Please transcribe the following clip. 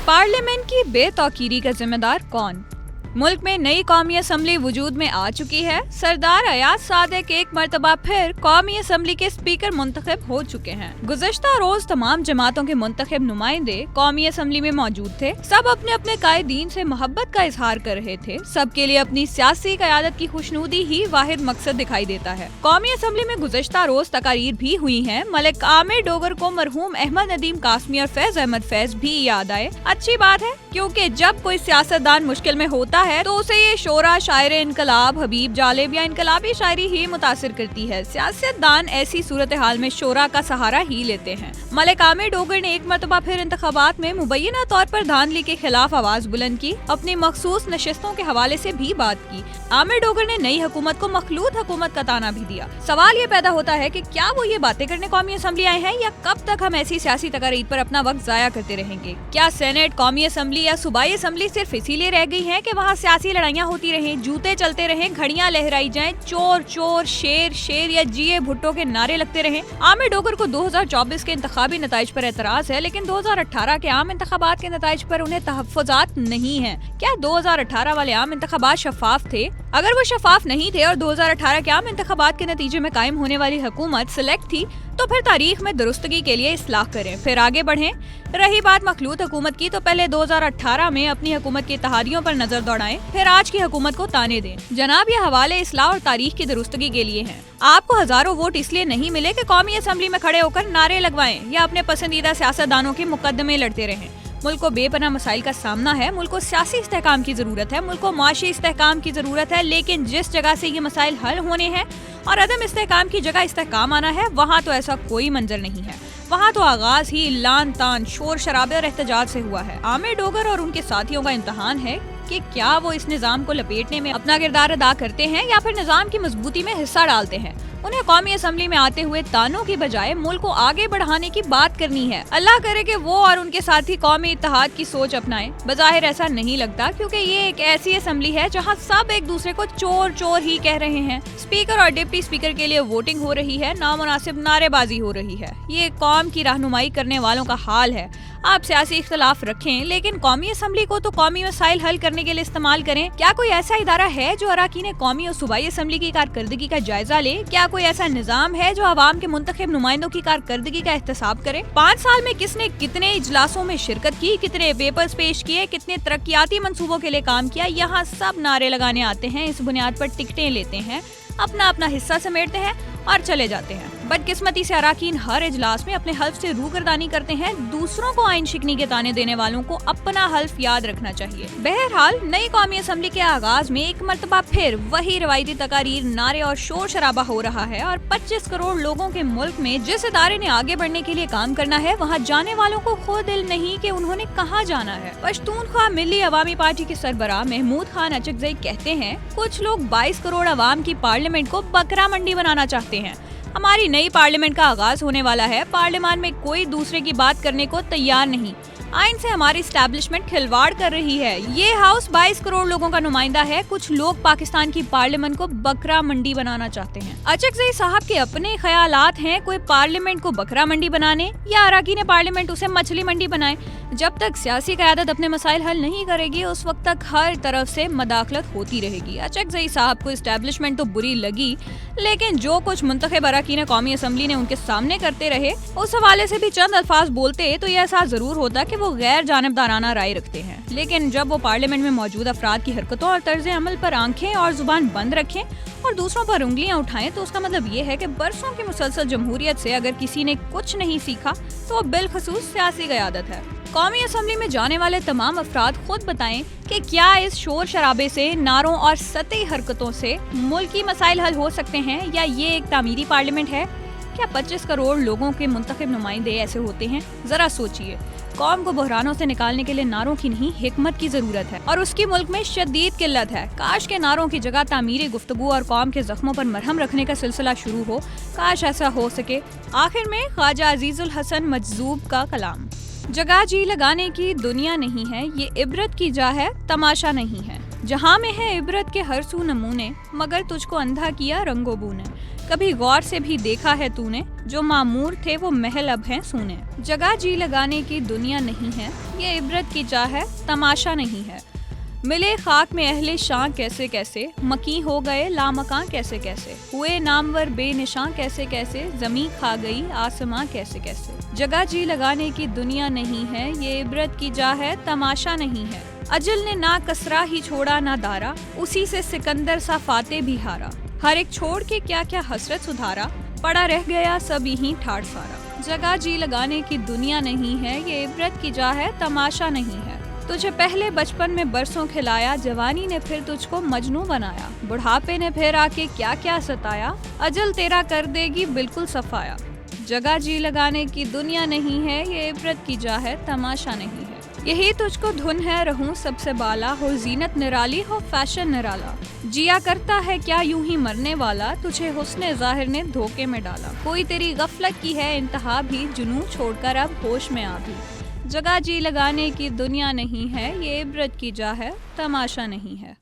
Parliament की बेतौकीरी का जिम्मेदार कौन? मुल्क में नई कौमी असम्बली वजूद में आ चुकी है। सरदार अयाज सादिक एक मरतबा फिर कौमी असम्बली के स्पीकर मुंतखब हो चुके हैं। गुज़श्ता रोज तमाम जमातों के मुंतखब नुमाइंदे कौमी असम्बली में मौजूद थे। सब अपने अपने कायदीन से मोहब्बत का इजहार कर रहे थे। सबके लिए अपनी सियासी क़यादत की खुशनुदी ही वाहिद मकसद दिखाई देता है। कौमी असम्बली में गुज़श्ता रोज तकारीर भी हुई है। मलिक आमिर डोगर को मरहूम अहमद नदीम कासमी और फैज अहमद फैज भी याद आए। अच्छी बात है, क्योंकि जब कोई सियासतदान मुश्किल में होता है तो उसे ये शोरा, शायर इनकलाब, हबीब जालिब या इनकलाबी शायरी ही मुतासिर करती है। सियासतदान ऐसी सूरत हाल में शोरा का सहारा ही लेते हैं। मलिक आमिर डोगर ने एक मरतबा फिर इंतखाबात में मुबैना तौर पर धांधली के खिलाफ आवाज बुलंद की। अपनी मखसूस नशिस्तों के हवाले से भी बात की। आमिर डोगर ने नई हुकूमत को मखलूत हुकूमत का ताना भी दिया। सवाल ये पैदा होता है कि क्या वो ये बातें करने कौमी असम्बली आए हैं या कब तक हम ऐसी सियासी तकारीर पर अपना वक्त जाया करते रहेंगे? क्या सेनेट, कौमी असम्बली या सूबाई असम्बली सिर्फ इसीलिए रह गई है कि वहाँ सियासी लड़ाइयाँ होती रहें, जूते चलते रहें, घड़ियां लहराई जाएं, चोर चोर, शेर शेर या जिए भुट्टो के नारे लगते रहें? आमिर डोगर को 2024 के इंतखाबी नताइज पर एतराज है, लेकिन 2018 के आम इंतखाबात के नताइज पर उन्हें तहफ़्फ़ुज़ात नहीं है। क्या 2018 वाले आम इंतखाबात शफाफ थे? अगर वो शफाफ नहीं थे और 2018 के आम इंतखाबात के नतीजे में कायम होने वाली हुकूमत सिलेक्ट थी, तो फिर तारीख में दुरुस्तगी के लिए इस्लाह करें, फिर आगे बढ़ें। रही बात मखलूत हुकूमत की, तो पहले 2018 में अपनी हुकूमत की इत्तेहादियों पर नजर दौड़ाएं, फिर आज की हुकूमत को ताने दें। जनाब, ये हवाले इस्लाह और तारीख की दुरुस्तगी के लिए हैं। आपको हजारों वोट इसलिए नहीं मिले कि कौमी असम्बली में खड़े होकर नारे लगवाएं या अपने पसंदीदा सियासतदानों के मुकदमे लड़ते रहें। मुल्क को बेपनाह मसाइल का सामना है। मुल्क को सियासी इस्तेहकाम की जरूरत है, मुल्क को माशी इस्तेहकाम की जरूरत है, लेकिन जिस जगह से ये मसाइल हल होने हैं और अदम इस्तेहकाम की जगह इस्तेहकाम आना है, वहाँ तो ऐसा कोई मंजर नहीं है। वहाँ तो आगाज ही लान तान, शोर शराबे और एहतजाज से हुआ है। आमिर डोगर और उनके साथियों का इम्तहान है कि क्या वो इस निज़ाम को लपेटने में अपना किरदार अदा करते हैं या फिर निज़ाम की मजबूती में हिस्सा डालते हैं। उन्हें कौमी असम्बली में आते हुए तानों की बजाय मुल्क को आगे बढ़ाने की बात करनी है। अल्लाह करे कि वो और उनके साथी कौमी इत्तेहाद की सोच अपनाएं। बज़ाहिर ऐसा नहीं लगता, क्योंकि ये एक ऐसी असम्बली है जहां सब एक दूसरे को चोर चोर ही कह रहे हैं। स्पीकर और डिप्टी स्पीकर के लिए वोटिंग हो रही है, नामुनासिब नारेबाजी हो रही है। ये कौम की रहनुमाई करने वालों का हाल है। आप सियासी इख्तलाफ रखें, लेकिन कौमी असम्बली को तो कौमी मसाइल हल करने के लिए इस्तेमाल करें। क्या कोई ऐसा इदारा है जो अराकीन कौमी और सूबाई असम्बली की कारकर्दगी का जायजा ले? क्या कोई ऐसा निज़ाम है जो अवाम के मुंतखब नुमाइंदों की कारकर्दगी का एहतसाब करे? 5 साल में किसने कितने इजलासों में शिरकत की, कितने पेपर्स पेश किए, कितने तरक्याती मंसूबों के लिए काम किया? यहाँ सब नारे लगाने आते हैं, इस बुनियाद पर टिकटें लेते हैं, अपना अपना हिस्सा समेटते हैं और चले जाते हैं। बदकिस्मती से अराकीन हर इजलास में अपने हल्फ से रूगर्दानी करते हैं। दूसरों को आइन शिकनी के ताने देने वालों को अपना हल्फ याद रखना चाहिए। बहरहाल, नई कौमी असम्बली के आगाज में एक मरतबा फिर वही रवायती तकारीर, नारे और शोर शराबा हो रहा है और 25 करोड़ लोगों के मुल्क में जिस इदारे ने आगे बढ़ने के लिए काम करना है, वहाँ जाने वालों को खुद दिल नहीं कि उन्होंने कहाँ जाना है। पश्तूनख्वा मिली अवामी पार्टी के सरबराह महमूद खान अचकजई कहते हैं, कुछ लोग 22 करोड़ अवाम की पार्लियामेंट को बकरा मंडी बनाना चाहते हैं। हमारी नई पार्लियामेंट का आगाज होने वाला है। पार्लियामेंट में कोई दूसरे की बात करने को तैयार नहीं। आइन से हमारी एस्टैब्लिशमेंट खिलवाड़ कर रही है। ये हाउस 22 करोड़ लोगों का नुमाइंदा है। कुछ लोग पाकिस्तान की पार्लियामेंट को बकरा मंडी बनाना चाहते हैं। अचकजई साहब के अपने ख्यालात हैं, कोई पार्लियामेंट को बकरा मंडी बनाने या अराकीन पार्लियामेंट उसे मछली मंडी बनाए। जब तक सियासी क़यादत अपने मसाइल हल नहीं करेगी, उस वक्त तक हर तरफ से मदाखलत होती रहेगी। अचकजई साहब को एस्टैब्लिशमेंट तो बुरी लगी, लेकिन जो कुछ मुंतखब अराकीन कौमी असम्बली ने उनके सामने करते रहे, उस हवाले से भी चंद अल्फाज बोलते तो यह एहसास जरूर होता कि वो गैर जानिबदाराना राय रखते हैं। लेकिन जब वो पार्लियामेंट में मौजूद अफराद की हरकतों और तर्ज अमल पर आंखें और जुबान बंद रखें और दूसरों पर उंगलियां उठाएं, तो उसका मतलब ये है कि बरसों की मुसलसल जमहूरियत से अगर किसी ने कुछ नहीं सीखा तो बिलखसूस सियासी क़यादत है। कौमी असम्बली में जाने वाले तमाम अफराद खुद बताएं कि क्या इस शोर शराबे से, नारों और सतही हरकतों से मुल्की मसाइल हल हो सकते हैं, या ये एक तामीरी पार्लियामेंट है? क्या 25 करोड़ लोगों के मुंतखब नुमाइंदे ऐसे होते हैं? जरा सोचिए। कौम को बहरानों से निकालने के लिए नारों की नहीं, हिकमत की जरूरत है, और उसकी मुल्क में शदीद किल्लत है। काश के नारों की जगह तामीरी गुफ्तगू और कौम के जख्मों पर मरहम रखने का सिलसिला शुरू हो। काश ऐसा हो सके। आखिर में ख्वाजा अजीजुल हसन मजजूब का कलाम, जगह जी लगाने की दुनिया नहीं है, ये इबरत की जा है, तमाशा नहीं है। जहाँ में है इबरत के हर सू नमूने, मगर तुझको अंधा किया रंगो बू ने। کبھی غور سے بھی دیکھا ہے تو نے، جو معمور تھے وہ محل اب ہیں سونے۔ جگہ جی لگانے کی دنیا نہیں ہے، یہ عبرت کی جا ہے، تماشا نہیں ہے۔ ملے خاک میں اہل شان کیسے کیسے، مکی ہو گئے لامکاں کیسے کیسے، ہوئے نامور بے نشاں کیسے کیسے، زمیں کھا گئی آسماں کیسے کیسے۔ جگہ جی لگانے کی دنیا نہیں ہے، یہ عبرت کی جا ہے، تماشا نہیں ہے۔ اجل نے نہ کسرا ہی چھوڑا نہ دارا، اسی سے سکندر سا فاتح بھی ہارا۔ ہر ایک چھوڑ کے کیا کیا حسرت سدھارا، پڑا رہ گیا سب یہیں ٹھاٹ سارا۔ جگہ جی لگانے کی دنیا نہیں ہے، یہ عبرت کی جا ہے، تماشا نہیں ہے۔ تجھے پہلے بچپن میں برسوں کھلایا، جوانی نے پھر تجھ کو مجنوں بنایا، بڑھاپے نے پھر آ کے کیا کیا ستایا، اجل تیرا کر دے گی بالکل صفایا۔ جگہ جی لگانے کی دنیا نہیں ہے، یہ عبرت کی جا ہے، تماشا نہیں ہے۔ یہی تجھ کو دھن ہے رہوں سب سے بالا، ہو زینت نرالی ہو فیشن نرالا، جیا کرتا ہے کیا یوں ہی مرنے والا، تجھے حسن ظاہر نے دھوکے میں ڈالا۔ کوئی تیری غفلت کی ہے انتہا بھی، جنوں چھوڑ کر اب ہوش میں آ بھی۔ جگہ جی لگانے کی دنیا نہیں ہے، یہ عبرت کی جا ہے، تماشا نہیں ہے۔